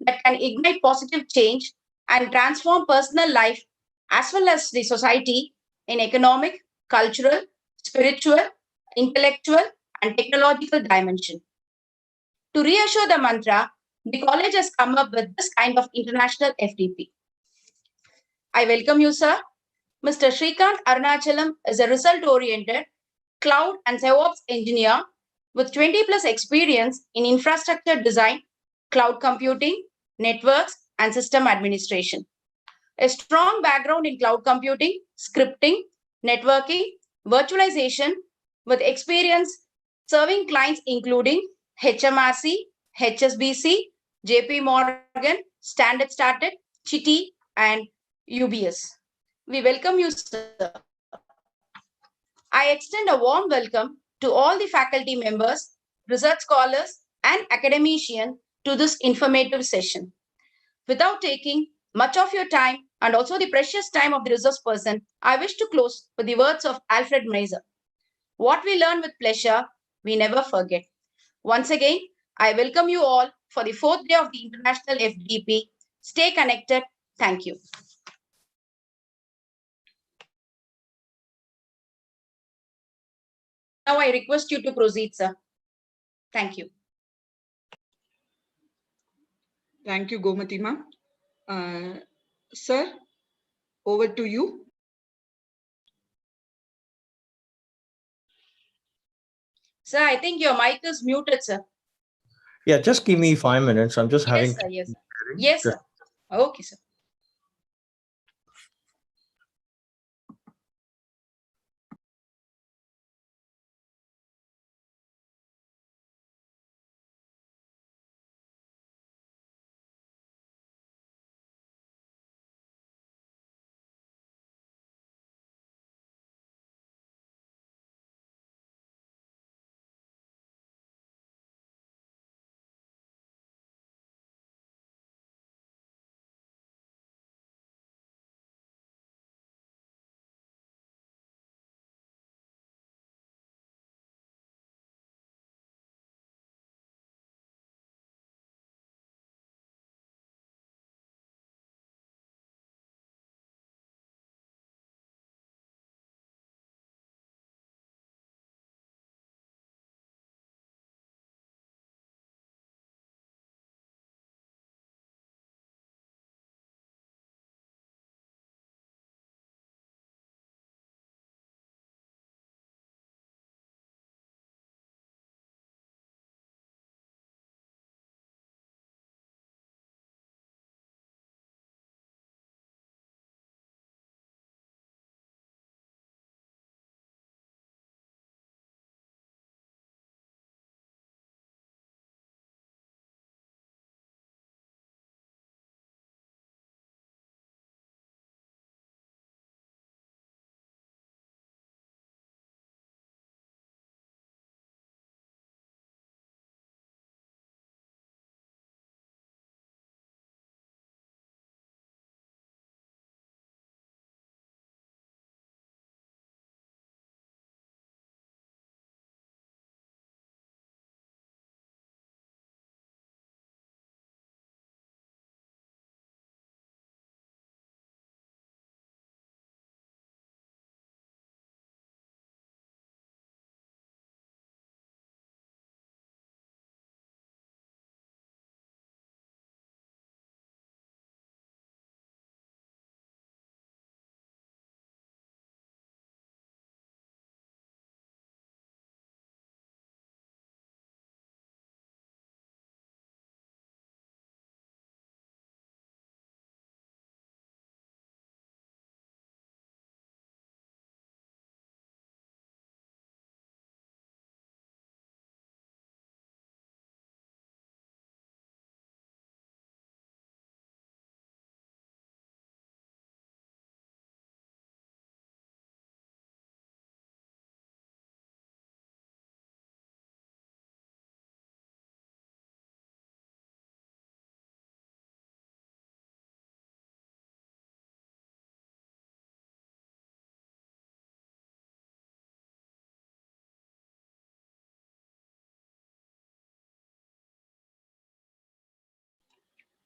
that can ignite positive change and transform personal life as well as the society in economic, cultural, spiritual, intellectual, and technological dimension. To reassure the mantra, the college has come up with this kind of international FDP. I welcome you, sir. Mr. Shrikant Arunachalam is a result-oriented cloud and DevOps engineer with 20 plus experience in infrastructure design, cloud computing, networks, and system administration. A strong background in cloud computing, scripting, networking, virtualization, with experience serving clients including HMRC, HSBC, JP Morgan, Standard Chartered, Citi, and UBS. We welcome you, sir. I extend a warm welcome to all the faculty members, research scholars, and academicians to this informative session. Without taking much of your time and also the precious time of the resource person, I wish to close with the words of Alfred Meiser. What we learn with pleasure, we never forget. Once again, I welcome you all for the 4th day of the International FDP. Stay connected. Thank you. Now I request you to proceed, sir. Thank you. Thank you, Gomati ma'am. Sir, over to you. Sir, I think your mic is muted, sir. Yeah, just give me 5 minutes. I'm just having. Yes, sir. Yes, sir. Yes, sir. Okay, sir.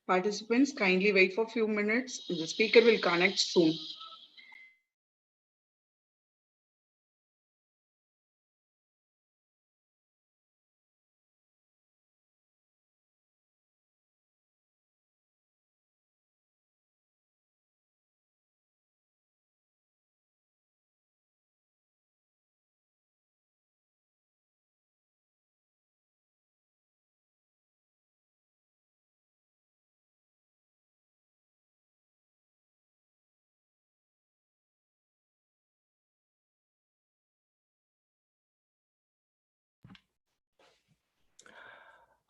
Participants, kindly wait for a few minutes. The speaker will connect soon.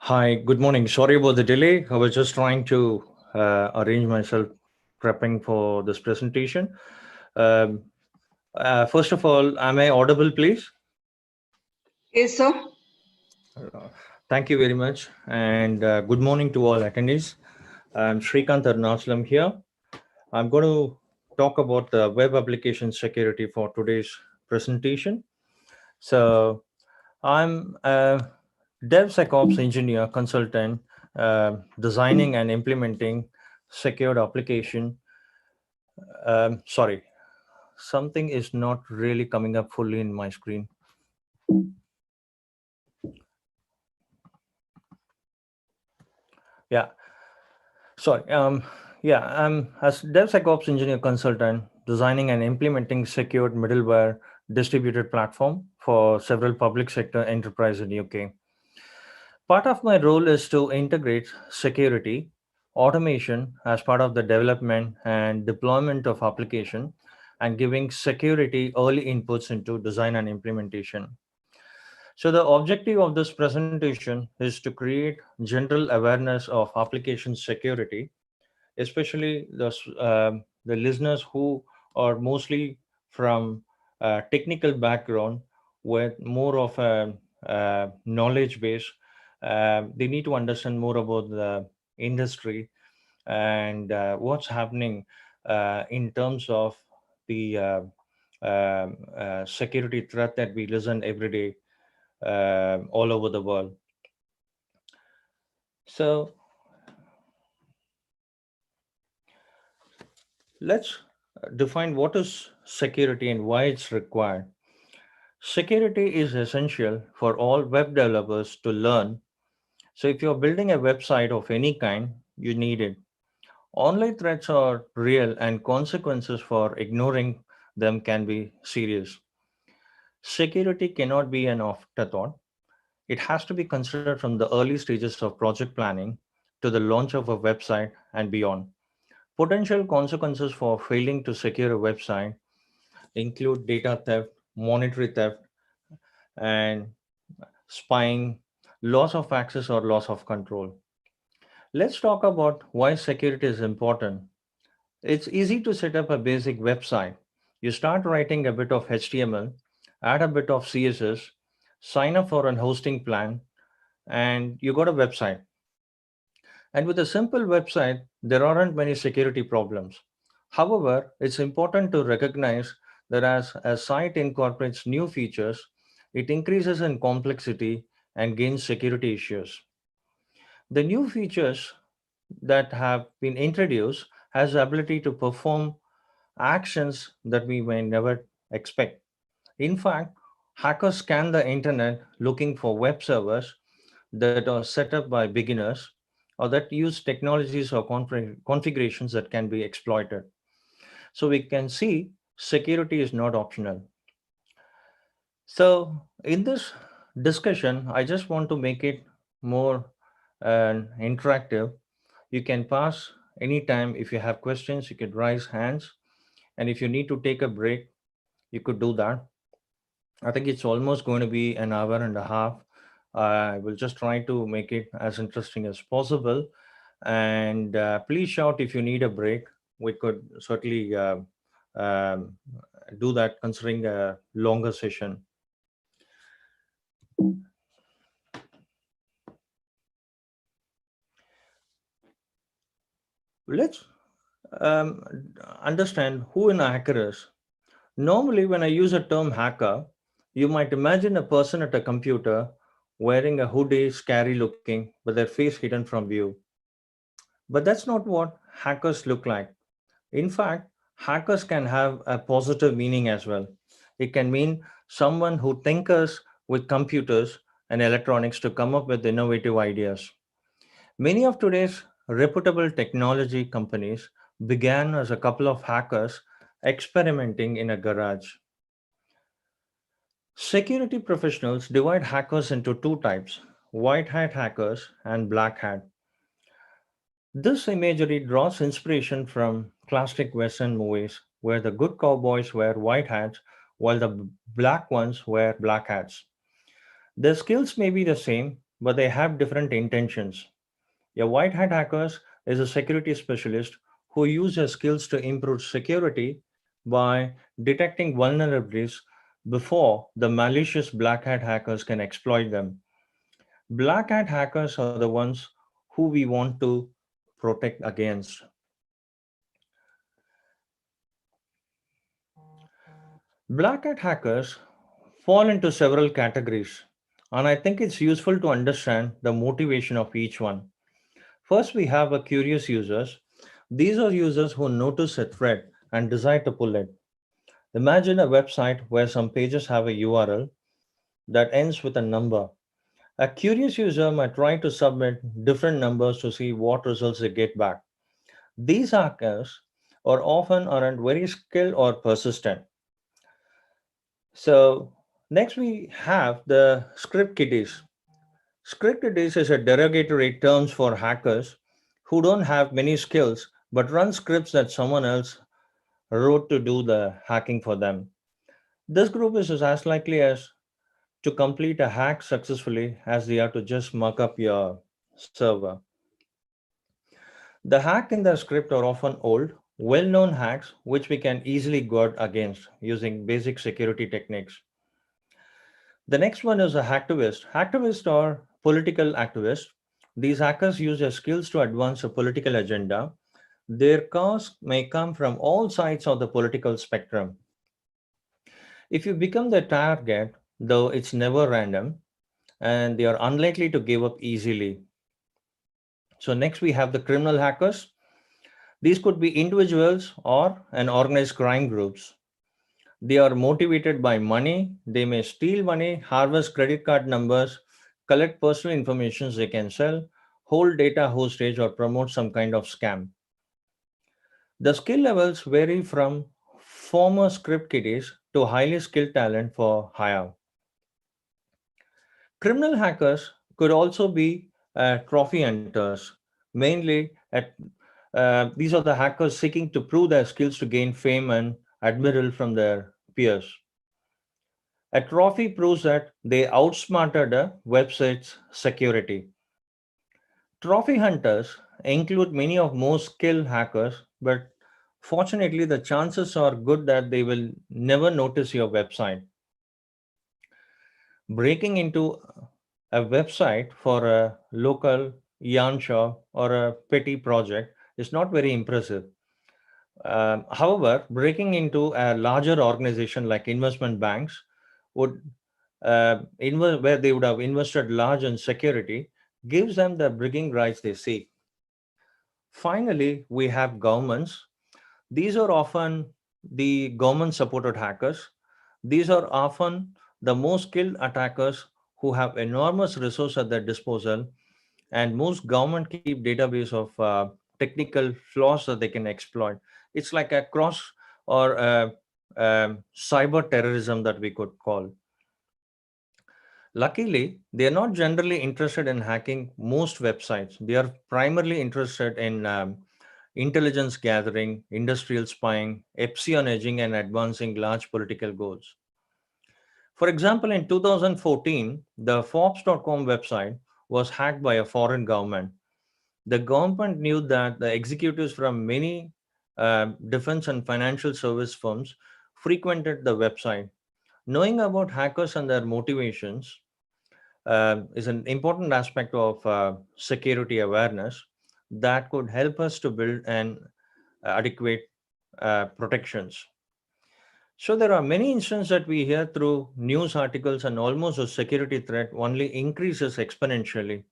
Hi, good morning. Sorry about the delay. I was just trying to arrange myself prepping for this presentation. Um, First of all, am I audible, please? Yes, sir. Thank you very much. And good morning to all attendees. I'm Srikanth Arnachalam here. I'm going to talk about the web application security for today's presentation. So I'm a DevSecOps engineer consultant, designing and implementing secured application. Sorry, something is not really coming up fully in my screen. Yeah, sorry. I'm as DevSecOps engineer consultant, designing and implementing secured middleware distributed platform for several public sector enterprise in UK. Part of my role is to integrate security, automation as part of the development and deployment of application and giving security early inputs into design and implementation. So the objective of this presentation is to create general awareness of application security, especially the listeners who are mostly from a technical background with more of a, knowledge base. They need to understand more about the industry and what's happening in terms of the security threat that we listen every day all over the world. So let's define what is security and why it's required. Security is essential for all web developers to learn. So if you're building a website of any kind, you need it. Online threats are real and consequences for ignoring them can be serious. Security cannot be an afterthought. It has to be considered from the early stages of project planning to the launch of a website and beyond. Potential consequences for failing to secure a website include data theft, monetary theft, and spying, loss of access, or loss of control. Let's talk about why security is important. It's easy to set up a basic website. You start writing a bit of HTML, add a bit of CSS, sign up for an hosting plan, and you got a website. And with a simple website, there aren't many security problems. However, it's important to recognize that as a site incorporates new features, it increases in complexity and gains security issues. The new features that have been introduced has the ability to perform actions that we may never expect. In fact, hackers scan the internet looking for web servers that are set up by beginners or that use technologies or configurations that can be exploited. So we can see security is not optional. So in this discussion, I just want to make it more interactive. You can pass anytime. If you have questions, you could raise hands. And if you need to take a break, you could do that. I think it's almost going to be an hour and a half. I will just try to make it as interesting as possible. And please shout if you need a break. We could certainly um, do that considering a longer session. Let's um, understand who an hacker is. Normally, when I use a term hacker, you might imagine a person at a computer wearing a hoodie, scary looking, with their face hidden from view. But that's not what hackers look like. In fact, hackers can have a positive meaning as well. It can mean someone who tinkers with computers and electronics to come up with innovative ideas. Many of today's reputable technology companies began as a couple of hackers experimenting in a garage. Security professionals divide hackers into two types: white hat hackers and black hat. This imagery draws inspiration from classic Western movies where the good cowboys wear white hats while the black ones wear black hats. Their skills may be the same, but they have different intentions. A white hat hacker is a security specialist who uses skills to improve security by detecting vulnerabilities before the malicious black hat hackers can exploit them. Black hat hackers are the ones who we want to protect against. Black hat hackers fall into several categories, and I think it's useful to understand the motivation of each one. First, we have a curious users. These are users who notice a threat and decide to pull it. Imagine a website where some pages have a URL that ends with a number. A curious user might try to submit different numbers to see what results they get back. These hackers are often aren't very skilled or persistent. So next we have the script kiddies. Script kiddies is a derogatory term for hackers who don't have many skills but run scripts that someone else wrote to do the hacking for them. This group is as likely as to complete a hack successfully as they are to just muck up your server. The hack in the script are often old, well known hacks which we can easily guard against using basic security techniques. The next one is a hacktivist. Hacktivists are political activists. These hackers use their skills to advance a political agenda. Their cause may come from all sides of the political spectrum. If you become the target, though it's never random, and they are unlikely to give up easily. So, next we have the criminal hackers. These could be individuals or an organized crime groups. They are motivated by money. They may steal money, harvest credit card numbers, collect personal information they can sell, hold data hostage, or promote some kind of scam. The skill levels vary from former script kiddies to highly skilled talent for hire. Criminal hackers could also be trophy hunters, mainly these are the hackers seeking to prove their skills to gain fame and admiral from their peers. A trophy proves that they outsmarted a website's security. Trophy hunters include many of most skilled hackers, but fortunately, the chances are good that they will never notice your website. Breaking into a website for a local yarn shop or a petty project is not very impressive. However, breaking into a larger organization like investment banks would where they would have invested large in security gives them the bragging rights they seek. Finally, we have governments. These are often the government supported hackers. These are often the most skilled attackers who have enormous resources at their disposal, and most government keep database of technical flaws that they can exploit. It's like a cross or cyber terrorism that we could call. Luckily, they are not generally interested in hacking most websites. They are primarily interested in intelligence gathering, industrial spying, espionaging, and advancing large political goals. For example, in 2014, the Forbes.com website was hacked by a foreign government. The government knew that the executives from many defense and financial service firms frequented the website. Knowing about hackers and their motivations is an important aspect of security awareness that could help us to build an adequate protections. So there are many instances that we hear through news articles, and almost a security threat only increases exponentially.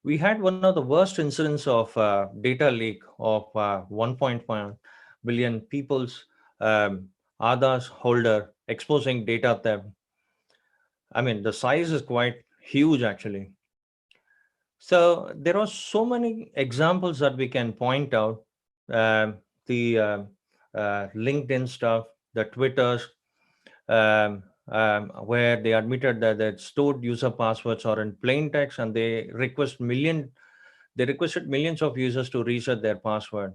We had one of the worst incidents of data leak of 1.1 billion people's Aadhaar's holder exposing data theft. I mean, the size is quite huge actually. So there are so many examples that we can point out. Um the LinkedIn stuff, the Twitters, where they admitted that their stored user passwords are in plain text, and they requested millions of users to reset their password.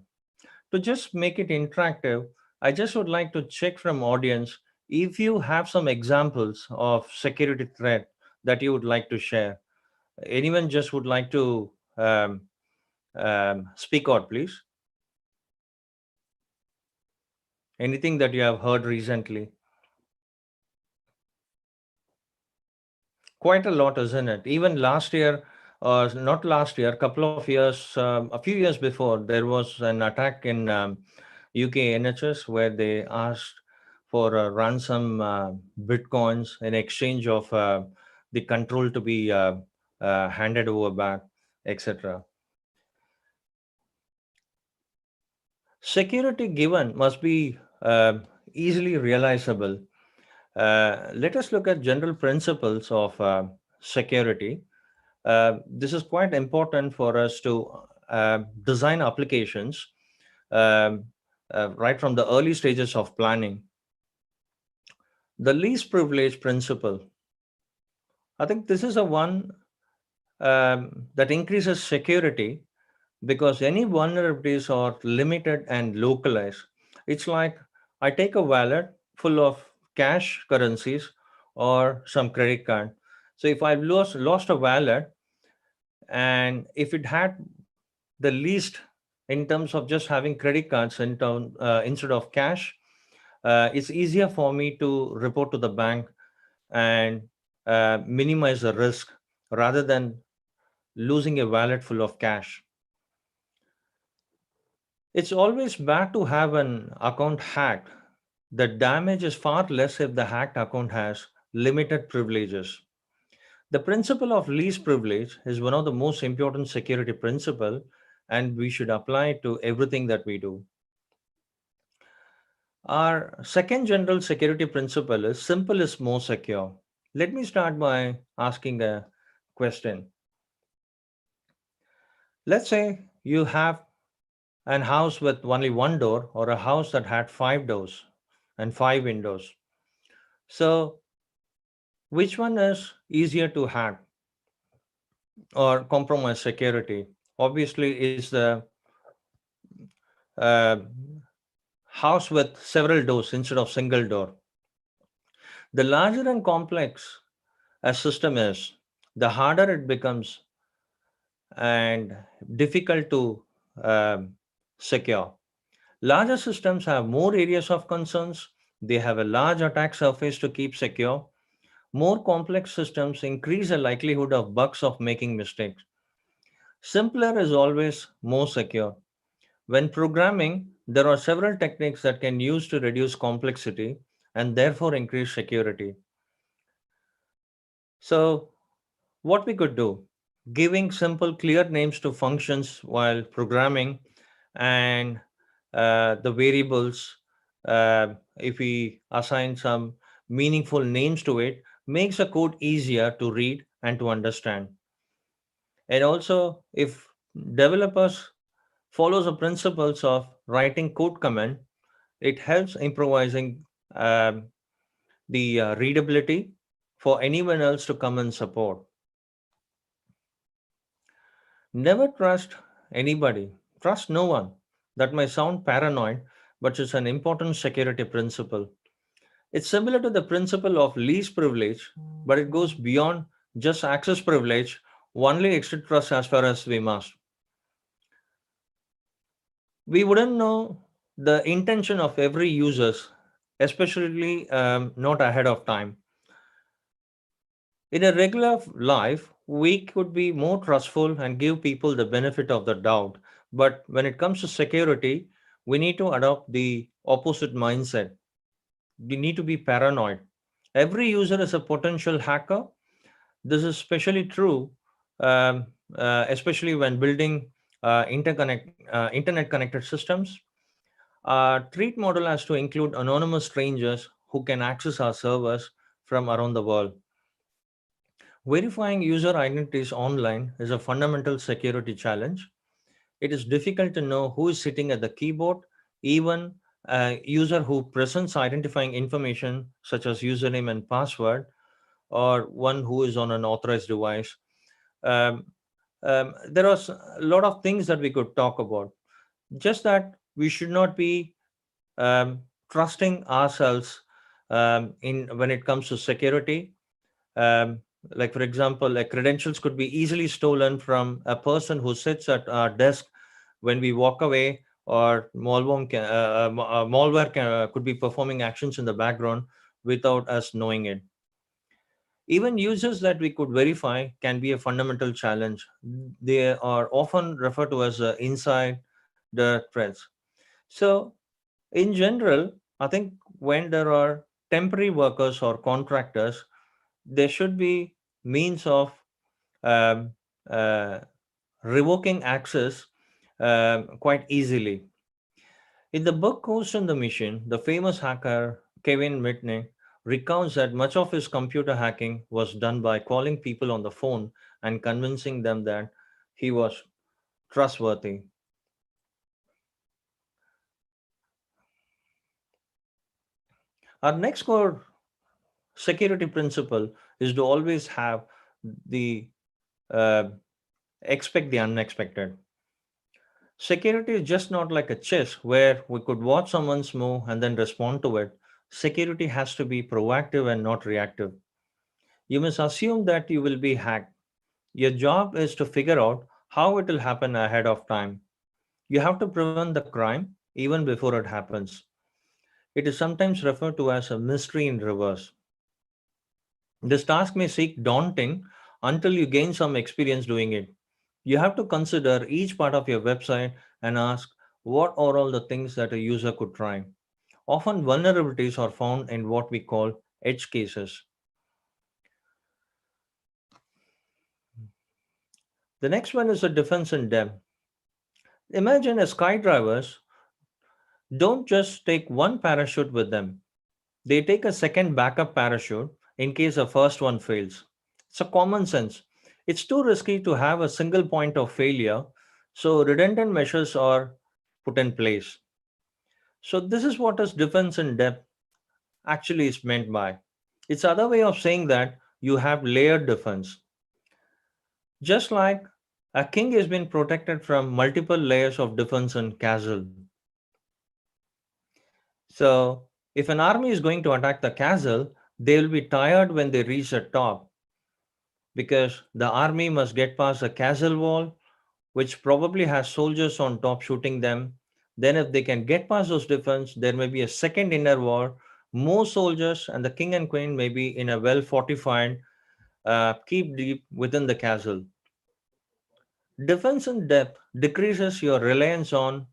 To just make it interactive, I just would like to check from audience if you have some examples of security threat that you would like to share. Anyone just would like to speak out, please? Anything that you have heard recently? Quite a lot, isn't it? Even last year, not last year, a couple of years, a few years before, there was an attack in UK NHS where they asked for a ransom bitcoins in exchange of the control to be handed over back, etc. Security given must be easily realizable. Let us look at general principles of security. This is quite important for us to design applications um, right from the early stages of planning. The least privilege principle. I think this is a one that increases security because any vulnerabilities are limited and localized. It's like I take a wallet full of cash currencies or some credit card. So if I've lost a wallet, and if it had the least in terms of just having credit cards instead of cash, it's easier for me to report to the bank and minimize the risk rather than losing a wallet full of cash. It's always bad to have an account hacked. The damage is far less if the hacked account has limited privileges. The principle of least privilege is one of the most important security principle, and we should apply it to everything that we do. Our second general security principle is simple is more secure. Let me start by asking a question. Let's say you have an house with only one door or a house that had five doors and five windows. So, which one is easier to hack or compromise security? Obviously, is the uh, house with several doors instead of single door. The larger and complex a system is, the harder it becomes and difficult to um, secure. Larger systems have more areas of concerns. They have a large attack surface to keep secure. More complex systems increase the likelihood of bugs of making mistakes. Simpler is always more secure. When programming, there are several techniques that can use to reduce complexity and therefore increase security. So, what we could do, giving simple, clear names to functions while programming, and the variables, if we assign some meaningful names to it, makes the code easier to read and to understand. And also, if developers follows the principles of writing code command, it helps improvising um, the readability for anyone else to come and support. Never trust anybody. Trust no one. That may sound paranoid, but it's an important security principle. It's similar to the principle of least privilege, but it goes beyond just access privilege, only extra trust as far as we must. We wouldn't know the intention of every users, especially not ahead of time. In a regular life, we could be more trustful and give people the benefit of the doubt. But when it comes to security, we need to adopt the opposite mindset. We need to be paranoid. Every user is a potential hacker. This is especially true especially when building internet connected systems. Treat model has to include anonymous strangers who can access our servers from around the world. Verifying user identities online is a fundamental security challenge. It is difficult to know who is sitting at the keyboard, even a user who presents identifying information such as username and password, or one who is on an authorized device. Um, there are a lot of things that we could talk about. Just that we should not be trusting ourselves in when it comes to security. Um, like for example, like credentials could be easily stolen from a person who sits at our desk when we walk away, or malware could be performing actions in the background without us knowing it. Even users that we could verify can be a fundamental challenge. They are often referred to as inside the threats. So, in general, I think when there are temporary workers or contractors, there should be means of um, uh, revoking access quite easily. In the book Ghost in the Machine, the famous hacker Kevin Mitnick recounts that much of his computer hacking was done by calling people on the phone and convincing them that he was trustworthy. Our next core security principle is to always have the uh, expect the unexpected. Security is just not like a chess where we could watch someone's move and then respond to it. Security has to be proactive and not reactive. You must assume that you will be hacked. Your job is to figure out how it will happen ahead of time. You have to prevent the crime even before it happens. It is sometimes referred to as a mystery in reverse. This task may seem daunting until you gain some experience doing it. You have to consider each part of your website and ask what are all the things that a user could try. Often, vulnerabilities are found in what we call edge cases. The next one is a defense in depth. Imagine as skydivers don't just take one parachute with them, they take a second backup parachute in case the first one fails. It's a common sense. It's too risky to have a single point of failure, so redundant measures are put in place. So this is what is defense in depth actually is meant by. It's other way of saying that you have layered defense. Just like a king has been protected from multiple layers of defense and castle. So if an army is going to attack the castle, they will be tired when they reach the top because the army must get past a castle wall, which probably has soldiers on top shooting them. Then, if they can get past those defense, there may be a second inner wall, more soldiers, and the king and queen may be in a well fortified, keep deep within the castle. Defense in depth decreases your reliance on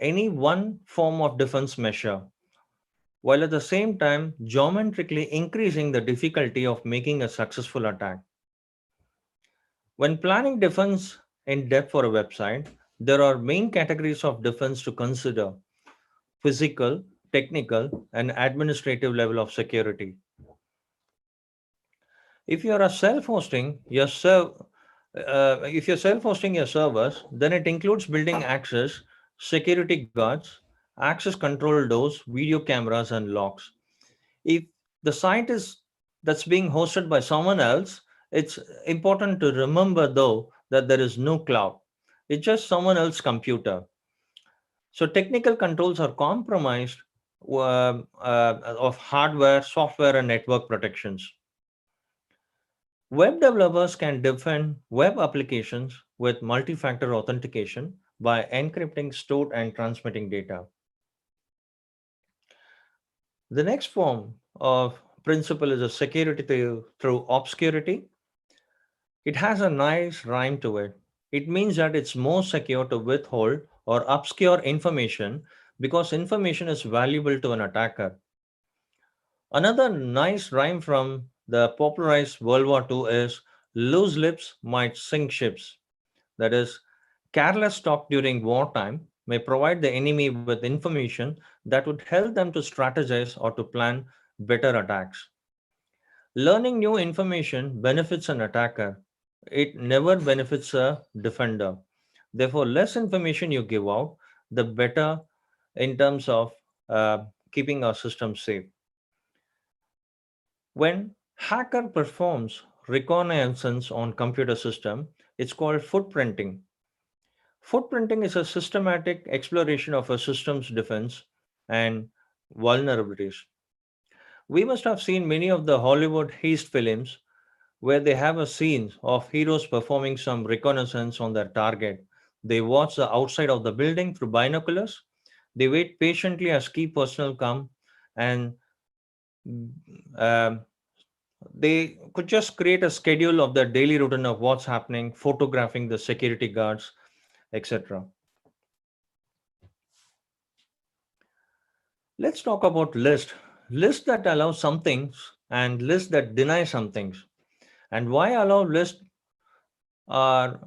any one form of defense measure, while at the same time geometrically increasing the difficulty of making a successful attack. When planning defense in depth for a website, there are main categories of defense to consider: physical, technical, and administrative level of security. If you are a self-hosting your if you're self-hosting your servers, then it includes building access, security guards, access control doors, video cameras, and locks. If the site is that's being hosted by someone else, it's important to remember though that there is no cloud. It's just someone else's computer. So technical controls are compromised of hardware, software, and network protections. Web developers can defend web applications with multi-factor authentication by encrypting stored and transmitting data. The next form of principle is a security through obscurity. It has a nice rhyme to it. It means that it's more secure to withhold or obscure information because information is valuable to an attacker. Another nice rhyme from the popularized World War II is Loose lips might sink ships. That is, careless talk during wartime may provide the enemy with information that would help them to strategize or to plan better attacks. Learning new information benefits an attacker. It never benefits a defender. Therefore, less information you give out, the better in terms of keeping our system safe. When hacker performs reconnaissance on computer system, it's called footprinting. Footprinting is a systematic exploration of a system's defense and vulnerabilities. We must have seen many of the Hollywood heist films where they have a scene of heroes performing some reconnaissance on their target. They watch the outside of the building through binoculars. They wait patiently as key personnel come, and um, they could just create a schedule of their daily routine of what's happening, photographing the security guards, etc. Let's talk about list. List that allow some things and list that deny some things. And why allow list they are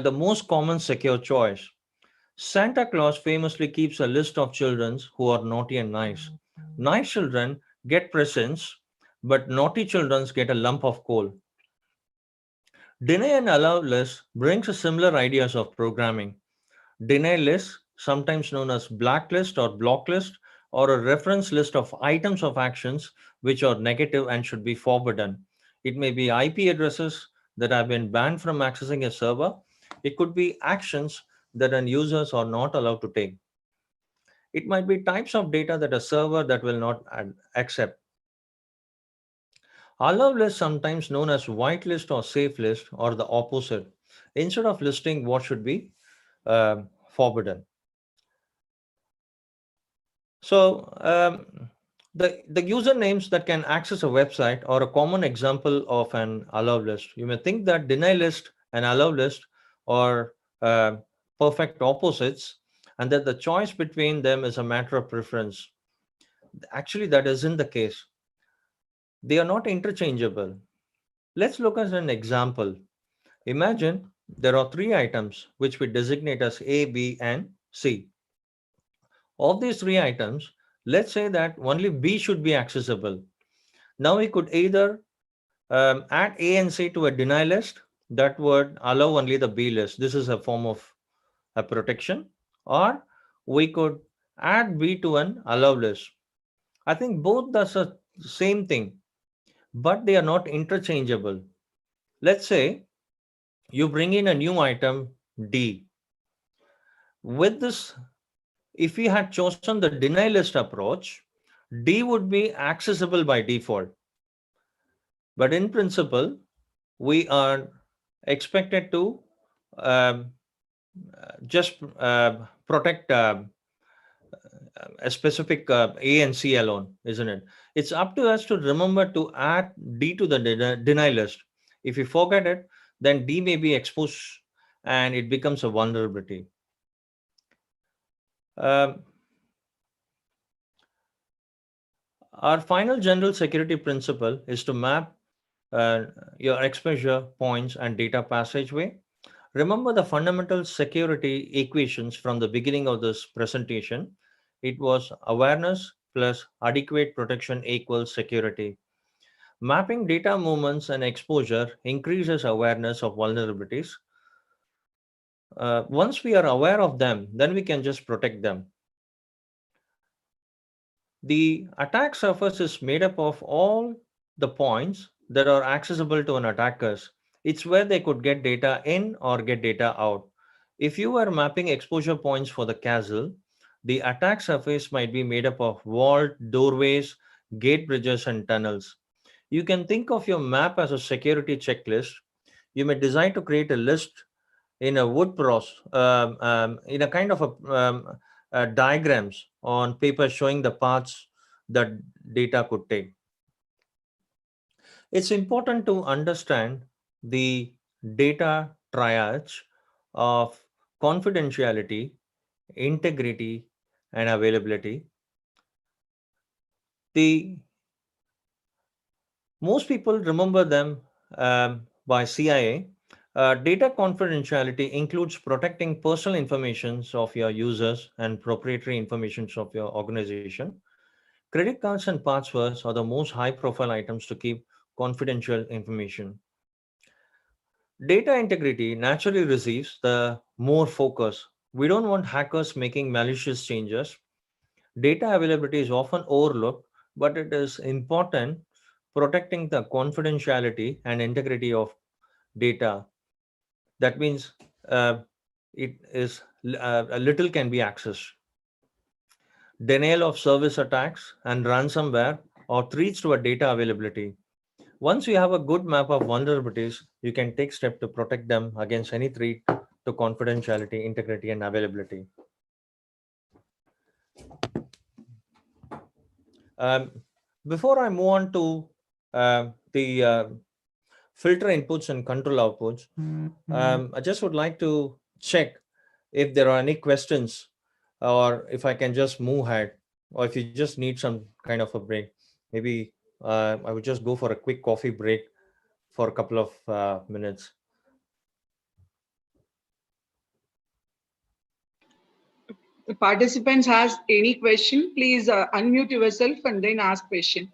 the most common secure choice. Santa Claus famously keeps a list of children who are naughty and nice. Nice children get presents, but naughty children get a lump of coal. Deny and allow list brings a similar ideas of programming. Deny list, sometimes known as blacklist or blocklist, or a reference list of items of actions which are negative and should be forbidden. It may be IP addresses that have been banned from accessing a server. It could be actions that an users are not allowed to take. It might be types of data that a server that will not accept. Allow list, sometimes known as whitelist or safe list, or the opposite. Instead of listing what should be forbidden. So the usernames that can access a website are a common example of an allow list. You may think that deny list and allow list are perfect opposites, and that the choice between them is a matter of preference. Actually, that isn't the case. They are not interchangeable. Let's look at an example. Imagine there are three items which we designate as A, B, and C. Of these three items, let's say that only B should be accessible. Now we could either add A and C to a deny list that would allow only the B list. This is a form of a protection. Or we could add B to an allow list. I think both does the same thing, but they are not interchangeable. Let's say you bring in a new item D. With this, if we had chosen the deny list approach, D would be accessible by default. But in principle, we are expected to um, just protect a specific A and C alone, isn't it? It's up to us to remember to add D to the deny list. If we forget it, then D may be exposed and it becomes a vulnerability. Um, our final general security principle is to map uh, your exposure points and data passageway. Remember the fundamental security equations from the beginning of this presentation. It was awareness plus adequate protection equals security. Mapping data movements and exposure increases awareness of vulnerabilities. Once we are aware of them, then we can just protect them. The attack surface is made up of all the points that are accessible to an attackers. It's where they could get data in or get data out. If you are mapping exposure points for the castle, the attack surface might be made up of vault, doorways, gate bridges, and tunnels. You can think of your map as a security checklist. You may decide to create a list in a wood pros, in a kind of diagrams on paper showing the paths that data could take. It's important to understand the data triage of confidentiality, integrity, and availability. The most people remember them by CIA. Data confidentiality includes protecting personal information of your users and proprietary information of your organization. Credit cards and passwords are the most high profile items to keep confidential information. Data integrity naturally receives the more focus. We don't want hackers making malicious changes. Data availability is often overlooked, but it is important protecting the confidentiality and integrity of data. That means uh, it is a little can be accessed. Denial of service attacks and ransomware or threats to a data availability. Once you have a good map of vulnerabilities, you can take steps to protect them against any threat to confidentiality, integrity, and availability. Um, Before I move on to the filter inputs and control outputs, I just would like to check if there are any questions or if I can just move ahead or if you just need some kind of a break. Maybe I would just go for a quick coffee break for a couple of minutes. The participants has any question, please unmute yourself and then ask question.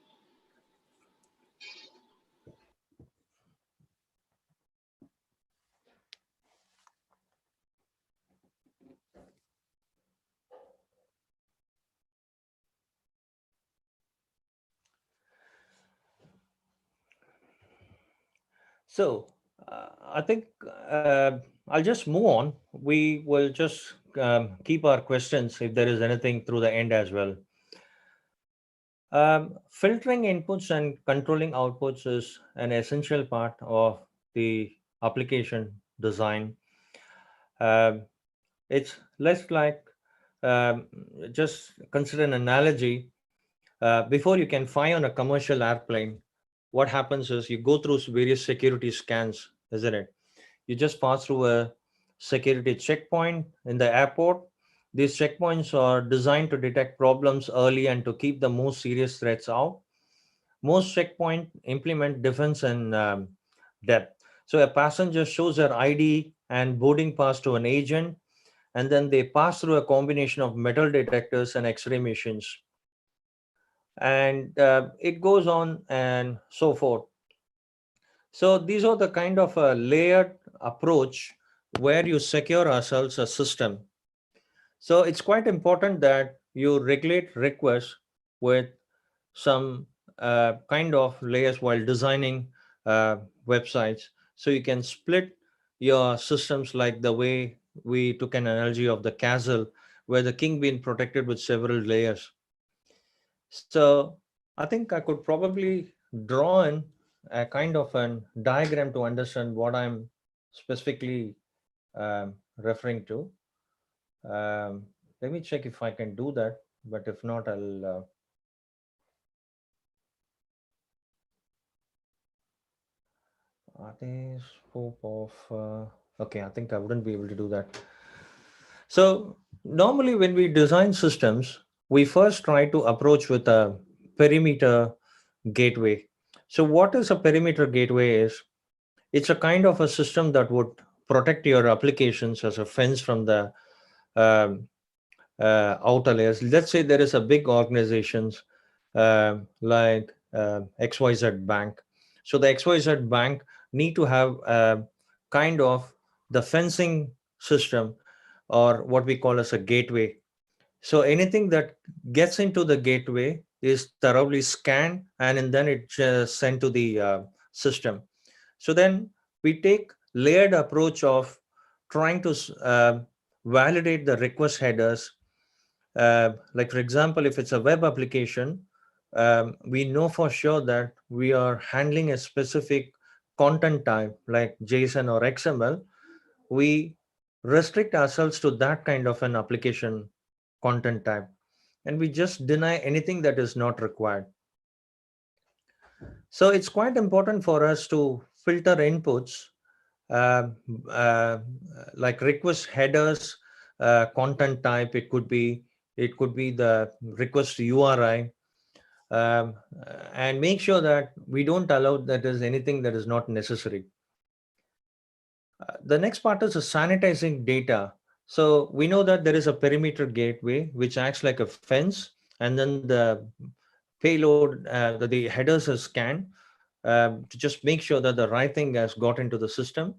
So I think I'll just move on. We will just keep our questions if there is anything through the end as well. Filtering inputs and controlling outputs is an essential part of the application design. Um, it's less like um, just consider an analogy. Before you can fly on a commercial airplane, what happens is you go through various security scans, isn't it? You just pass through a security checkpoint in the airport. These checkpoints are designed to detect problems early and to keep the most serious threats out. Most checkpoint implement defense and depth. So a passenger shows their ID and boarding pass to an agent, and then they pass through a combination of metal detectors and X-ray machines, and it goes on and so forth. So these are the kind of a layered approach where you secure ourselves a system. So it's quite important that you regulate requests with some kind of layers while designing uh, websites. So you can split your systems like the way we took an analogy of the castle, where the king being protected with several layers. So I think I could probably draw in a kind of a diagram to understand what I'm specifically referring to. Let me check if I can do that, but if not, I'll. Are they scope of? Okay, I think I wouldn't be able to do that. So normally, when we design systems, we first try to approach with a perimeter gateway. So what is a perimeter gateway is it's a kind of a system that would protect your applications as a fence from the um, outer layers. Let's say there is a big organizations like XYZ Bank. So the XYZ Bank need to have kind of the fencing system or what we call as a gateway. So anything that gets into the gateway is thoroughly scanned and then it's sent to the system. So then we take layered approach of trying to validate the request headers. Like for example, if it's a web application, we know for sure that we are handling a specific content type like JSON or XML. We restrict ourselves to that kind of an application content type, and we just deny anything that is not required. So it's quite important for us to filter inputs uh, uh, like request headers, content type. It could be the request URI, um, and make sure that we don't allow that there's anything that is not necessary. The next part is sanitizing data. So we know that there is a perimeter gateway which acts like a fence, and then the payload, the headers are scanned to just make sure that the right thing has got into the system.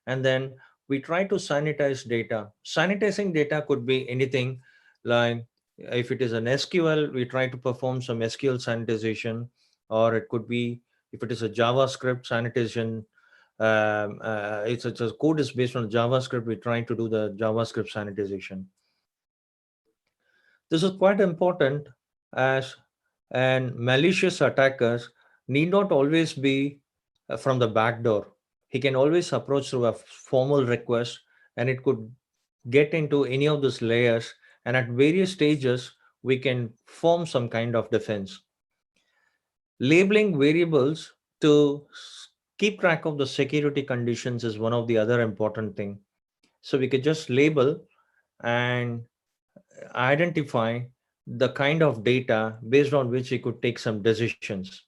And then we try to sanitize data. Sanitizing data could be anything, like if it is an SQL, we try to perform some SQL sanitization, or it could be, if it is a JavaScript sanitation, it's a code is based on JavaScript, we're trying to do the JavaScript sanitization. This is quite important, as and malicious attackers need not always be from the back door. He can always approach through a formal request, and it could get into any of these layers. And at various stages, we can form some kind of defense. Labeling variables to keep track of the security conditions is one of the other important thing. So we could just label and identify the kind of data based on which we could take some decisions.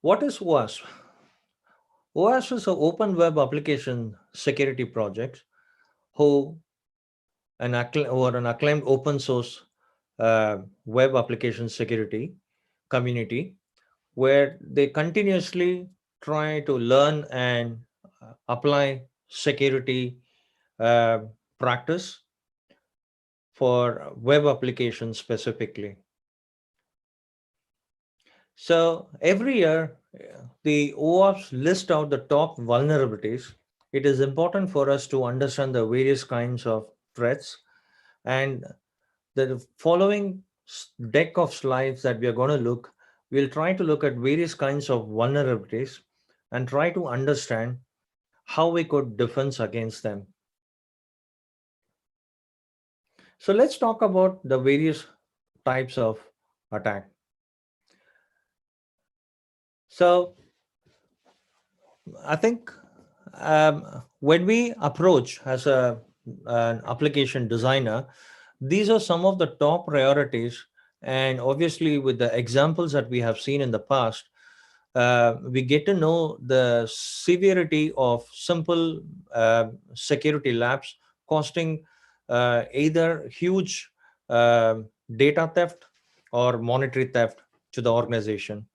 What is OWASP? OWASP is an open web application security project who or an acclaimed open source web application security community, where they continuously try to learn and apply security uh, practice for web applications specifically. So every year, the OWASP list out the top vulnerabilities. It is important for us to understand the various kinds of threats, and the following deck of slides that we are going to look, we'll try to look at various kinds of vulnerabilities and try to understand how we could defend against them. So let's talk about the various types of attack. So I think when we approach as an application designer, these are some of the top priorities. And obviously, with the examples that we have seen in the past, we get to know the severity of simple security lapse costing either huge data theft or monetary theft to the organization.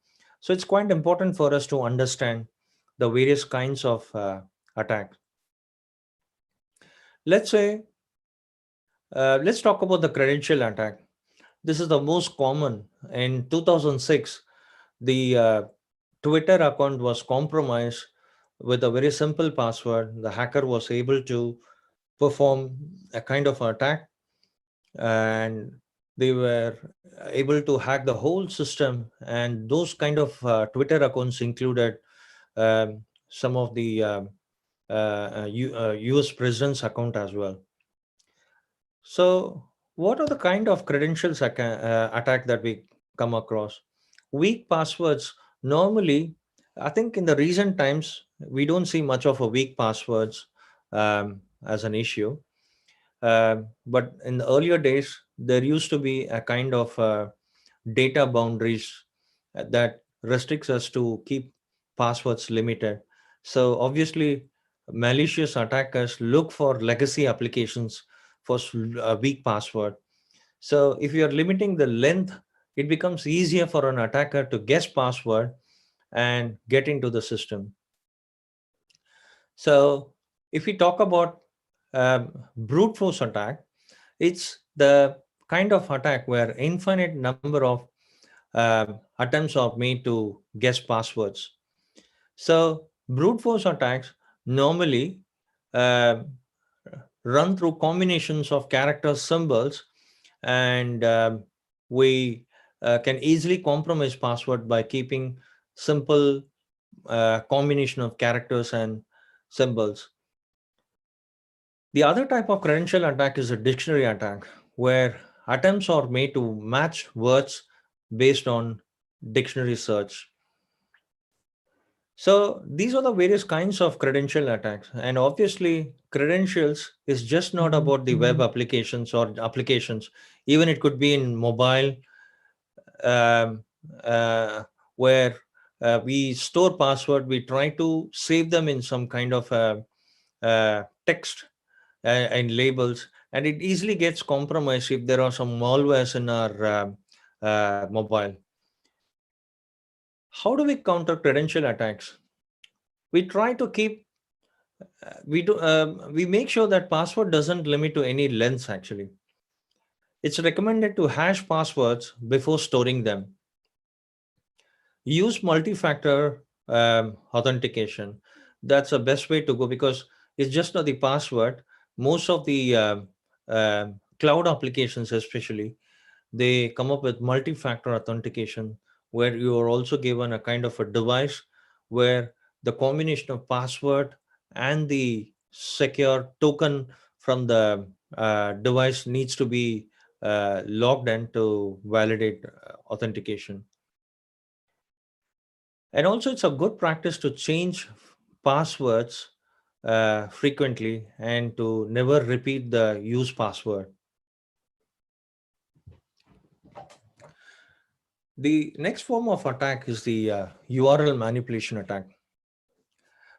So it's quite important for us to understand the various kinds of attack. Let's say, let's talk about the credential attack. This is the most common. In 2006, the Twitter account was compromised with a very simple password. The hacker was able to perform a kind of attack, and they were able to hack the whole system. And those kind of Twitter accounts included some of the US president's account as well. So what are the kind of credentials attack that we come across? Weak passwords. Normally, I think in the recent times, we don't see much of a weak passwords as an issue. But in the earlier days, there used to be a kind of data boundaries that restricts us to keep passwords limited. So obviously, malicious attackers look for legacy applications for a weak password. So if you are limiting the length, it becomes easier for an attacker to guess password and get into the system. So if we talk about brute force attack, it's the kind of attack where infinite number of attempts are made to guess passwords. So brute force attacks normally uh, run through combinations of character symbols, and we can easily compromise password by keeping simple combination of characters and symbols. The other type of credential attack is a dictionary attack, where attempts are made to match words based on dictionary search. So these are the various kinds of credential attacks. And obviously, credentials is just not about the web applications or applications. Even it could be in mobile, um, uh, where we store password, we try to save them in some kind of text and labels, and it easily gets compromised if there are some malwares in our mobile. How do we counter credential attacks? We try to keep we make sure that password doesn't limit to any length. Actually, it's recommended to hash passwords before storing them. Use multi-factor authentication. That's the best way to go, because it's just not the password. Most of the cloud applications especially, they come up with multi-factor authentication, where you are also given a kind of a device where the combination of password and the secure token from the device needs to be logged in to validate authentication. And also, it's a good practice to change passwords frequently and to never repeat the use password. The next form of attack is the URL manipulation attack.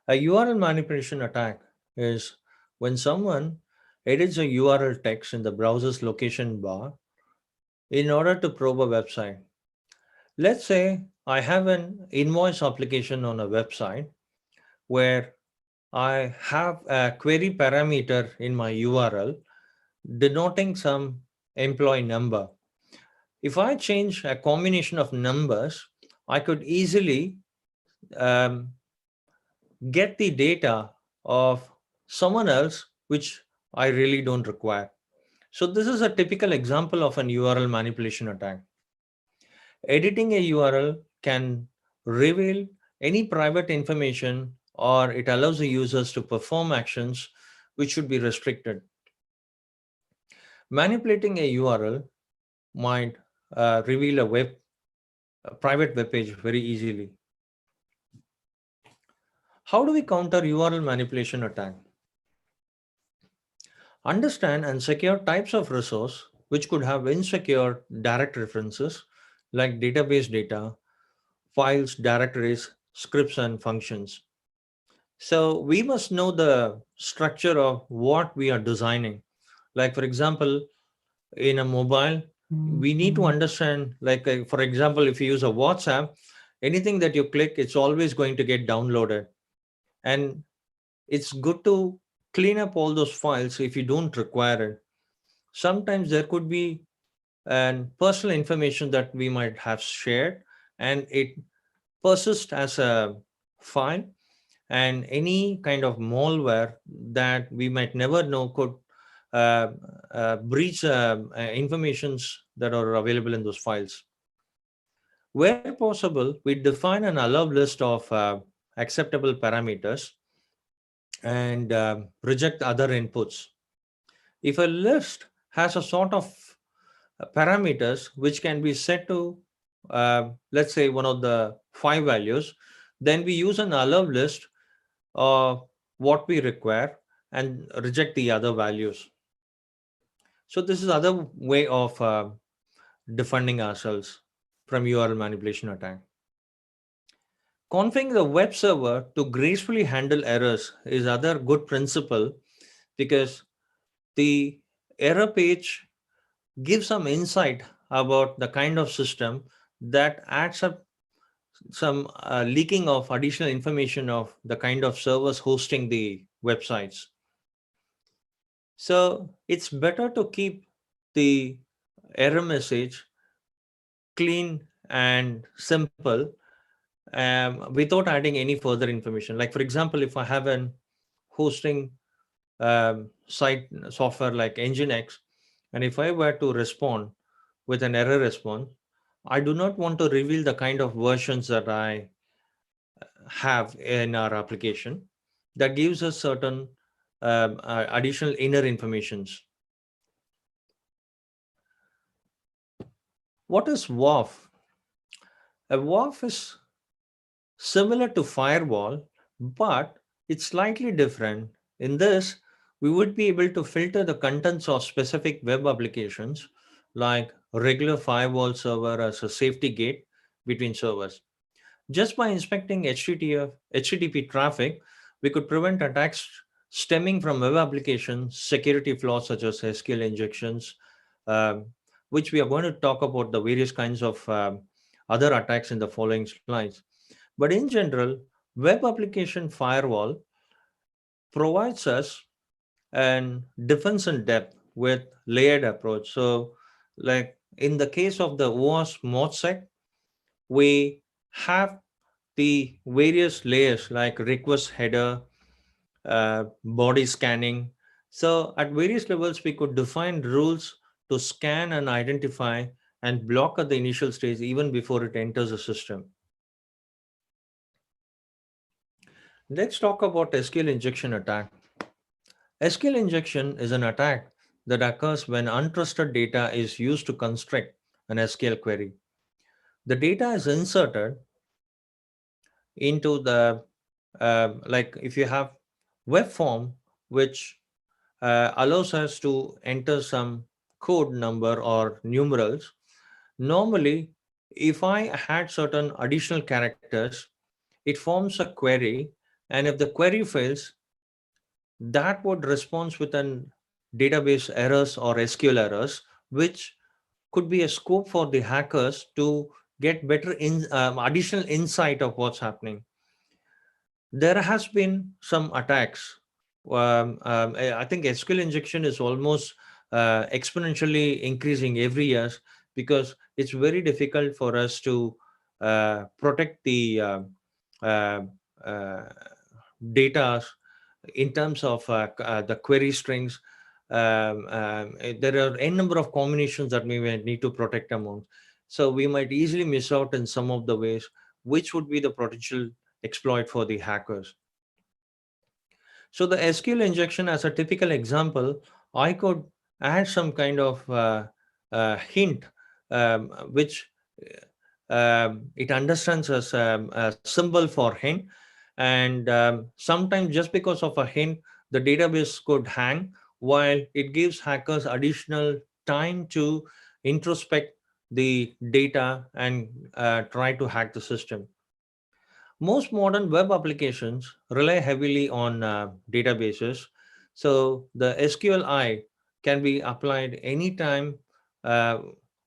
A URL manipulation attack is when someone edits a URL text in the browser's location bar in order to probe a website. Let's say I have an invoice application on a website where I have a query parameter in my URL denoting some employee number. If I change a combination of numbers, I could easily um, get the data of someone else, which I really don't require. So this is a typical example of an URL manipulation attack. Editing a URL can reveal any private information, or it allows the users to perform actions which should be restricted. Manipulating a URL might reveal a private web page very easily. How do we counter URL manipulation attack? Understand and secure types of resource which could have insecure direct references like database data, files, directories, scripts, and functions. So we must know the structure of what we are designing. Like, for example, in a mobile, we need to understand, like, for example, if you use a WhatsApp, anything that you click, it's always going to get downloaded. And it's good to clean up all those files if you don't require it. Sometimes there could be an personal information that we might have shared, and it persists as a file, and any kind of malware that we might never know could uh, breach informations that are available in those files. Where possible, we define an allow list of acceptable parameters and reject other inputs. If a list has a sort of parameters which can be set to, let's say, one of the 5 values, then we use an allow list of what we require and reject the other values. So this is other way of defending ourselves from URL manipulation attack. Configuring the web server to gracefully handle errors is other good principle, because the error page gives some insight about the kind of system that adds up some leaking of additional information of the kind of servers hosting the websites. So it's better to keep the error message clean and simple, without adding any further information. Like, for example, if I have an hosting site software like Nginx, and if I were to respond with an error response, I do not want to reveal the kind of versions that I have in our application. That gives us certain additional inner informations. What is WAF? A WAF is similar to firewall, but it's slightly different. In this, we would be able to filter the contents of specific web applications like regular firewall server as a safety gate between servers. Just by inspecting HTTP traffic, we could prevent attacks stemming from web applications, security flaws such as SQL injections, um, which we are going to talk about the various kinds of other attacks in the following slides. But in general, web application firewall provides us an defense in depth with layered approach. So, like in the case of the OWASP ModSec, we have the various layers like request header, body scanning. So at various levels, we could define rules to scan and identify and block at the initial stage even before it enters the system. Let's talk about SQL injection attack. SQL injection is an attack that occurs when untrusted data is used to construct an SQL query. The data is inserted into the like if you have web form which allows us to enter some code number or numerals. Normally, if I had certain additional characters, it forms a query, and if the query fails, that would respond with an database errors or SQL errors, which could be a scope for the hackers to get better additional insight of what's happening. There has been some attacks. I think SQL injection is almost exponentially increasing every year because it's very difficult for us to protect the uh, uh, data in terms of the query strings. There are a number of combinations that we may need to protect among. So we might easily miss out in some of the ways, which would be the potential exploit for the hackers. So the SQL injection, as a typical example, I could add some kind of hint, which it understands as a symbol for hint. And sometimes just because of a hint, the database could hang, while it gives hackers additional time to introspect the data and try to hack the system. Most modern web applications rely heavily on databases. So the SQLi can be applied anytime uh,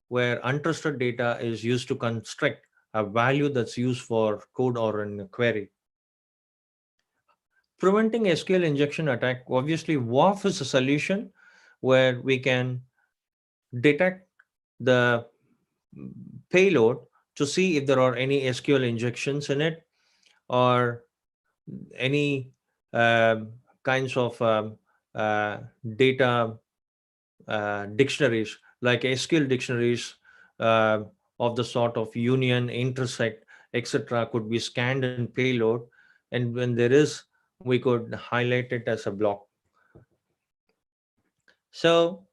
where untrusted data is used to construct a value that's used for code or in a query. Preventing SQL injection attack, obviously WAF is a solution where we can detect the payload to see if there are any SQL injections in it or any kinds of data dictionaries like SQL dictionaries uh, of the sort of union, intersect, etc. could be scanned in payload, and when there is, we could highlight it as a block. So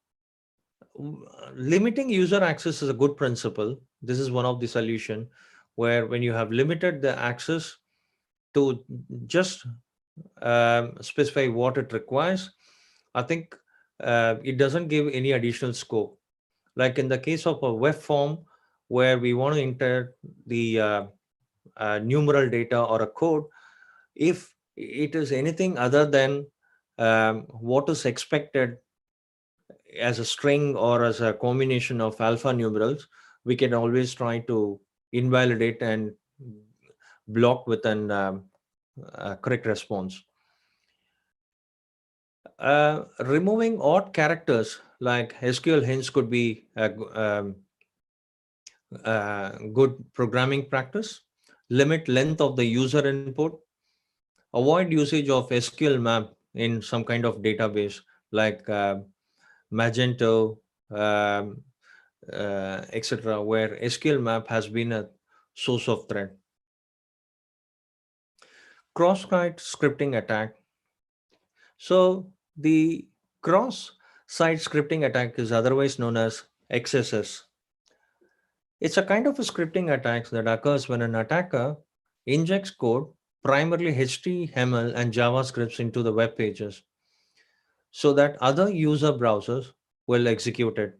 limiting user access is a good principle. This is one of the solution where when you have limited the access to just specify what it requires, I think it doesn't give any additional scope. Like in the case of a web form where we want to enter the numeral data or a code, if it is anything other than what is expected as a string or as a combination of alpha numerals, we can always try to invalidate and block with an correct response. Removing odd characters like SQL hints could be a good programming practice. Limit length of the user input. Avoid usage of SQL map in some kind of database like Magento, etc., where SQL map has been a source of threat. Cross-site scripting attack. So the cross-site scripting attack is otherwise known as XSS. It's a kind of a scripting attack that occurs when an attacker injects code, primarily HTML and JavaScripts, into the web pages so that other user browsers will execute it.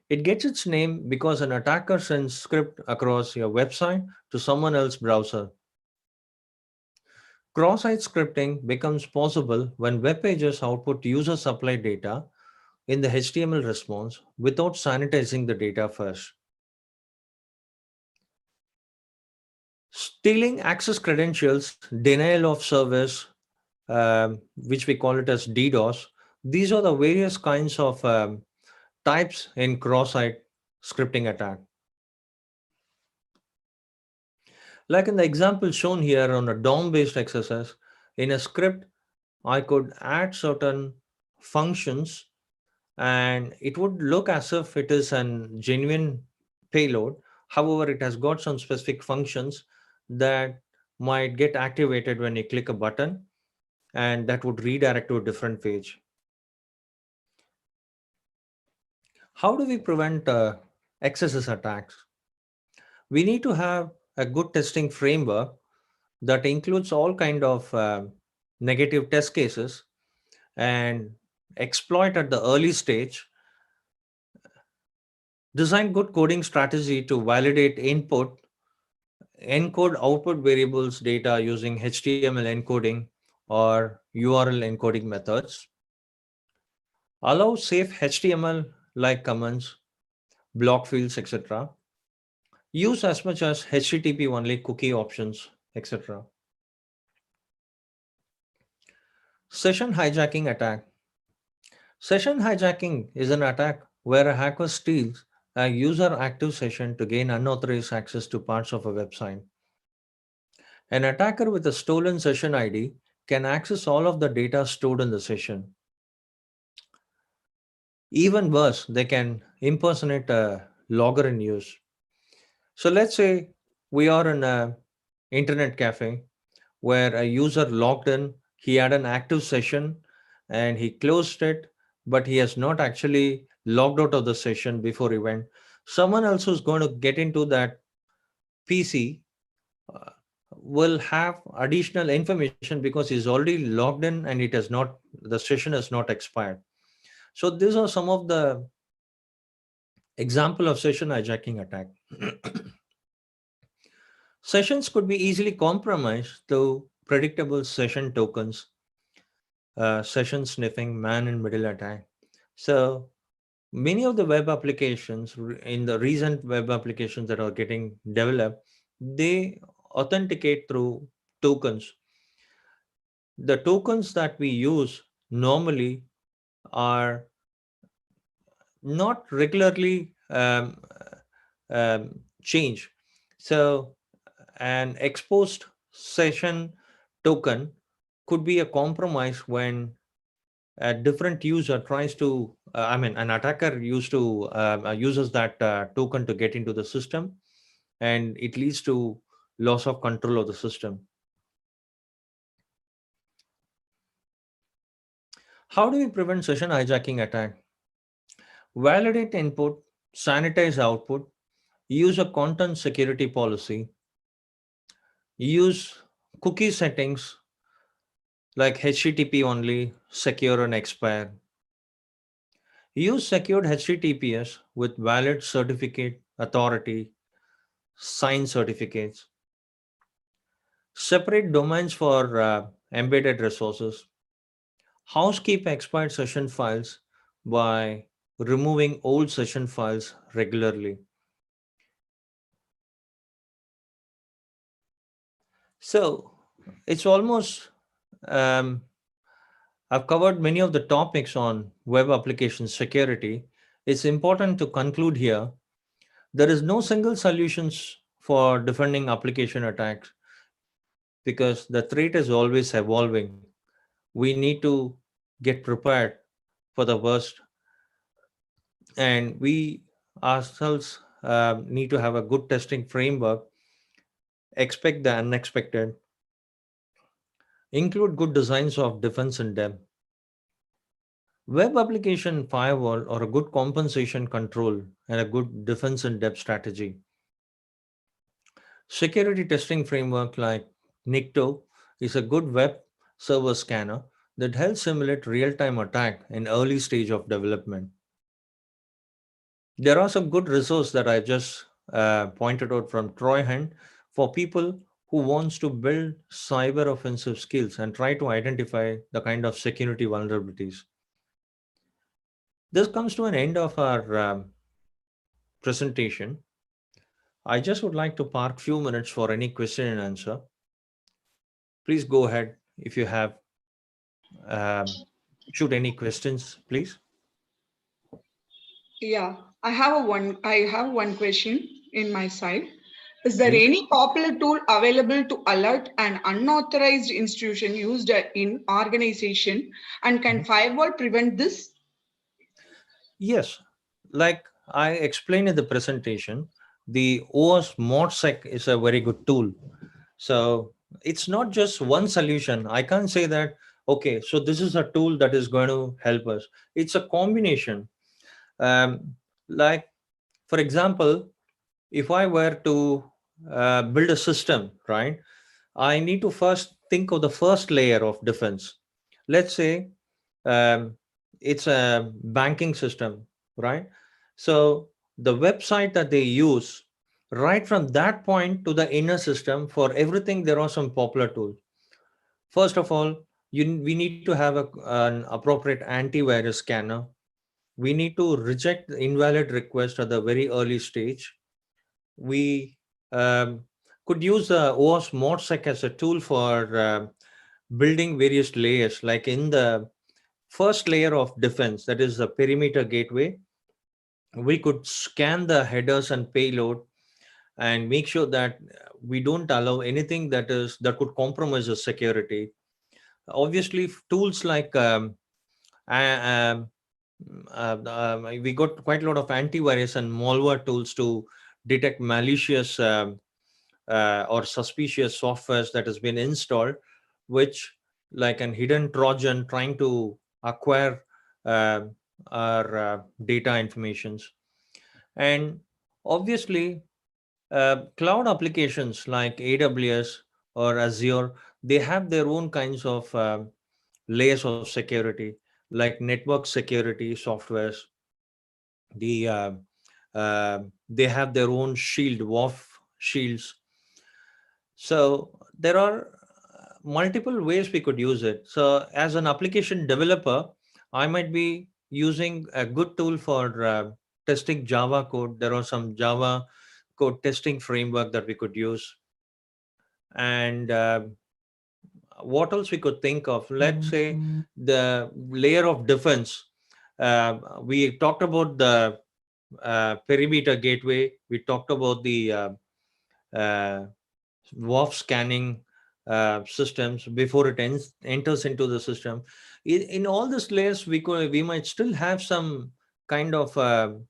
It gets its name because an attacker sends script across your website to someone else's browser. Cross-site scripting becomes possible when web pages output user-supplied data in the HTML response without sanitizing the data first. Stealing access credentials, denial of service, which we call it as DDoS, these are the various kinds of types in cross-site scripting attack. Like in the example shown here on a DOM-based XSS, in a script, I could add certain functions and it would look as if it is a genuine payload. However, it has got some specific functions that might get activated when you click a button, and that would redirect to a different page. How do we prevent XSS attacks? We need to have a good testing framework that includes all kind of negative test cases and exploit at the early stage. Design good coding strategy to validate input, encode output variables data using HTML encoding or URL encoding methods. Allow safe HTML like comments, block fields, etc. Use as much as HTTP only cookie options, etc. Session hijacking attack. Session hijacking is an attack where a hacker steals a user active session to gain unauthorized access to parts of a website. An attacker with a stolen session ID can access all of the data stored in the session. Even worse, they can impersonate a logger in use. So let's say we are in an internet cafe where a user logged in, he had an active session and he closed it, but he has not actually logged out of the session before he went. Someone else who's going to get into that PC uh, will have additional information because he's already logged in and the session has not expired. So these are some of the example of session hijacking attack. Sessions could be easily compromised through predictable session tokens, session sniffing, man in middle attack. So many of the web applications in the recent web applications that are getting developed, they authenticate through tokens. The tokens that we use normally are not regularly change. So an exposed session token could be a compromise when a different user tries to, an attacker uses that token to get into the system, and it leads to loss of control of the system. How do we prevent session hijacking attack? Validate input, sanitize output, use a content security policy, use cookie settings like HTTP only, secure and expire. Use secured HTTPS with valid certificate authority, signed certificates. Separate domains for embedded resources. Housekeep expired session files by removing old session files regularly. So it's almost, um, I've covered many of the topics on web application security. It's important to conclude here. There is no single solutions for defending application attacks because the threat is always evolving. We need to get prepared for the worst, and we ourselves need to have a good testing framework, expect the unexpected, include good designs of defense in depth. Web application firewall or a good compensation control and a good defense in depth strategy. Security testing framework like NICTO is a good web server scanner that helps simulate real-time attack in early stage of development. There are some good resources that I just pointed out from Troy Hunt for people who wants to build cyber offensive skills and try to identify the kind of security vulnerabilities. This comes to an end of our presentation. I just would like to park few minutes for any question and answer. Please go ahead if you have shoot any questions, please. Yeah, I have one question in my side. Is there Please. any popular tool available to alert an unauthorized institution used in organization, and can Mhm. firewall prevent this? Yes, like I explained in the presentation, the OS ModSec is a very good tool. So it's not just one solution. I can't say that, okay, so this is a tool that is going to help us. It's a combination. Um, like, for example, if I were to build a system, right, I need to first think of the first layer of defense. Let's say um, it's a banking system, right? So the website that they use, right from that point to the inner system, for everything, there are some popular tools. First of all, we need to have an appropriate antivirus scanner. We need to reject the invalid request at the very early stage. We could use the OS ModSec as a tool for building various layers, like in the first layer of defense, that is the perimeter gateway. We could scan the headers and payload and make sure that we don't allow anything that could compromise the security. Obviously, tools like uh, um, we got quite a lot of antivirus and malware tools to detect malicious or suspicious softwares that has been installed, which like an hidden Trojan trying to acquire uh, our data informations. And obviously, cloud applications like AWS or Azure, they have their own kinds of layers of security, like network security softwares. They have their own shield, WAF shields. So there are multiple ways we could use it. So as an application developer, I might be using a good tool for testing Java code. There are some Java code testing framework that we could use. And what else we could think of? Let's say the layer of defense. We talked about the perimeter gateway. We talked about the uh, WAF scanning systems before it enters into the system. In all these layers, we might still have some kind of um,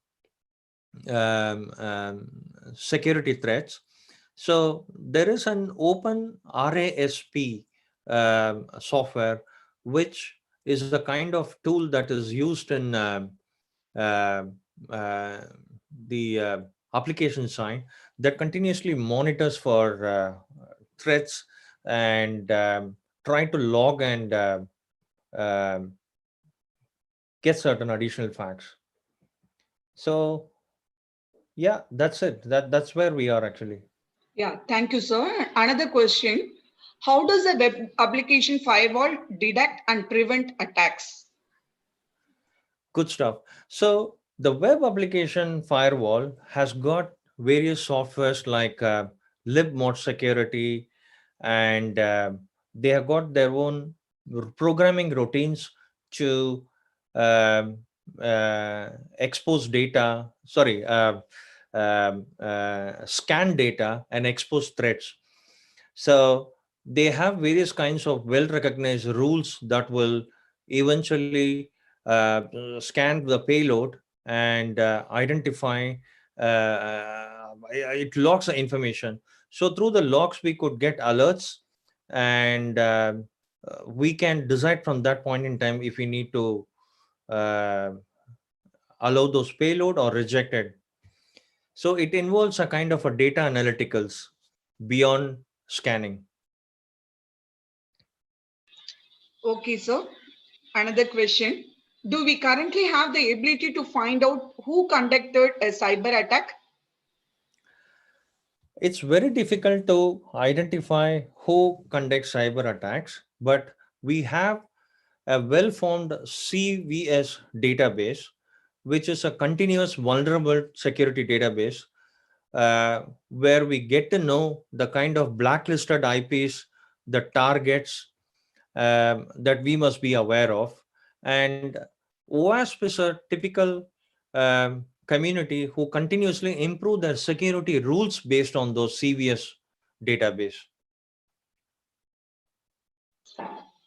um, security threats. So there is an open RASP software, which is a kind of tool that is used in uh, uh, the application side that continuously monitors for threats and try to log and um get certain additional facts. So yeah, that's it. That's where we are actually. Yeah, thank you, sir. Another question. How does a web application firewall detect and prevent attacks? Good stuff. So the web application firewall has got various softwares like libmod security, and they have got their own programming routines to um, expose data. Sorry, scan data and expose threats. So they have various kinds of well recognized rules that will eventually scan the payload and identify it logs the information. So through the logs we could get alerts, and we can decide from that point in time if we need to uh, allow those payload or reject it. So it involves a kind of a data analyticals. beyond scanning. Okay, sir. Another question. Do we currently have the ability to find out who conducted a cyber attack? It's very difficult to identify who conducts cyber attacks, but we have a well-formed CVS database, which is a continuous vulnerable security database, where we get to know the kind of blacklisted IPs, the targets that we must be aware of. And OWASP is a typical community who continuously improve their security rules based on those CVS database.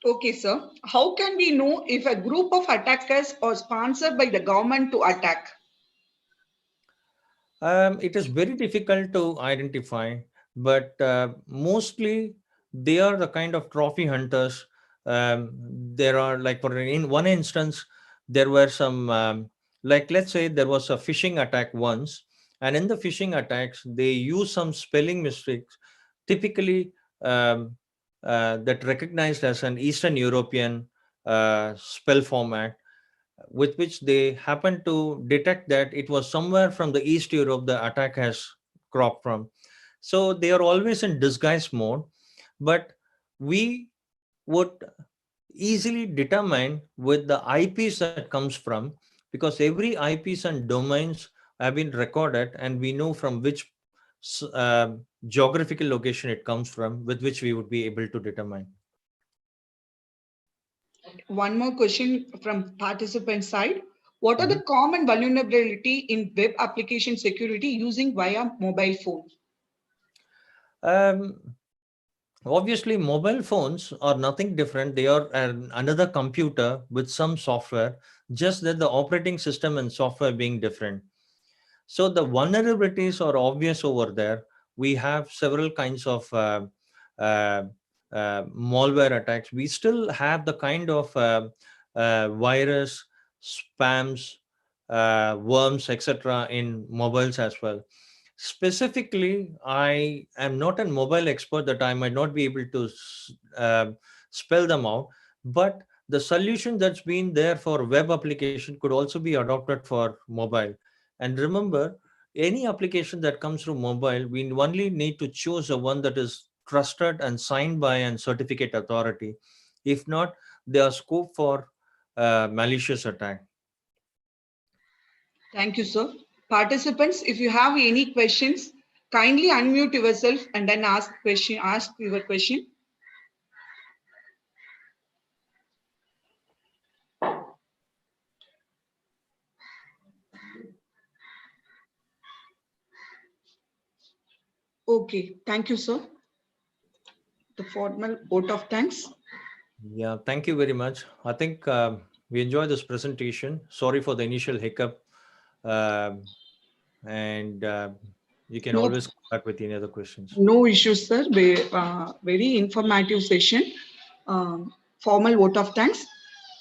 Okay, sir. How can we know if a group of attackers are sponsored by the government to attack? It is very difficult to identify, but mostly they are the kind of trophy hunters. There are, like, for in one instance, there were some, like, let's say there was a phishing attack once, and in the phishing attacks, they use some spelling mistakes, typically that recognized as an Eastern European spell format, with which they happen to detect that it was somewhere from the East Europe the attack has cropped from. So they are always in disguise mode, but we would easily determine with the IPs that comes from, because every IPs and domains have been recorded and we know from which geographical location it comes from, with which we would be able to determine. One more question from participant side. What are Mhm. the common vulnerability in web application security using via mobile phone? Um, Obviously, mobile phones are nothing different. They are another computer with some software, just that the operating system and software being different. So the vulnerabilities are obvious over there. We have several kinds of uh, malware attacks. We still have the kind of virus, spams, worms, etc. in mobiles as well. Specifically, I am not a mobile expert that I might not be able to spell them out, but the solution that's been there for web application could also be adopted for mobile. And remember, any application that comes through mobile, we only need to choose a one that is trusted and signed by an certificate authority. If not, there are scope for malicious attack. Thank you, sir. Participants, if you have any questions, kindly unmute yourself and then ask your question. Okay, thank you, sir. The formal vote of thanks. Yeah, thank you very much. I think we enjoyed this presentation. Sorry for the initial hiccup. Um, and you can No, always come back with any other questions. no issues, sir. Very informative session. Formal vote of thanks.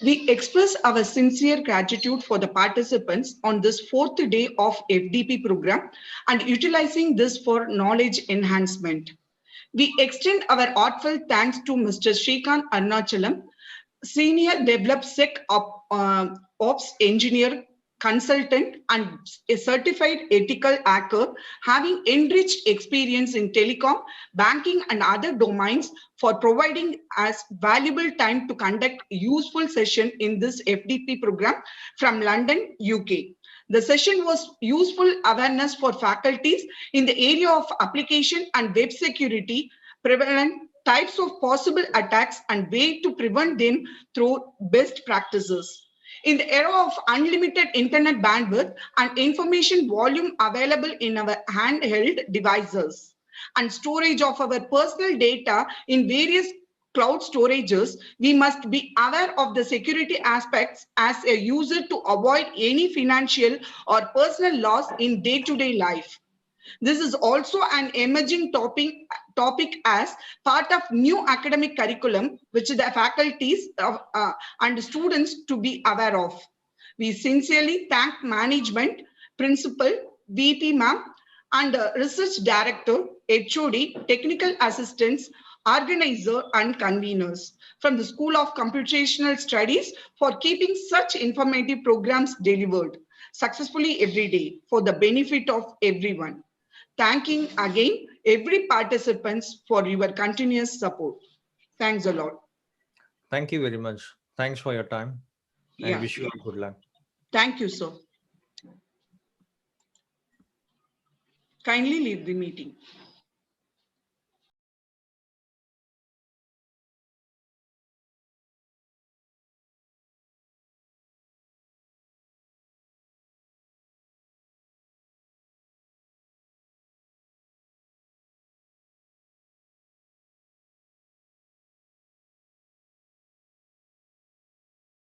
We express our sincere gratitude for the participants on this fourth day of FDP program and utilizing this for knowledge enhancement. We extend our heartfelt thanks to Mr. Shrikant Arunachalam, Senior Develop Ops Engineer Consultant and a certified ethical hacker, having enriched experience in telecom, banking, and other domains, for providing us valuable time to conduct useful session in this FDP program from London, UK. The session was useful awareness for faculties in the area of application and web security, prevalent types of possible attacks and way to prevent them through best practices. In the era of unlimited internet bandwidth and information volume available in our handheld devices and storage of our personal data in various cloud storages, we must be aware of the security aspects as a user to avoid any financial or personal loss in day-to-day life. This is also an emerging topic as part of new academic curriculum, which the faculties and students to be aware of. We sincerely thank management, principal, VP ma'am, and research director, HOD, technical assistants, organizer and conveners from the School of Computational Studies for keeping such informative programs delivered successfully every day for the benefit of everyone. Thanking again every participants for your continuous support. Thanks a lot. Thank you very much. Thanks for your time and Yeah, wish you all good luck. thank you, sir. Kindly leave the meeting.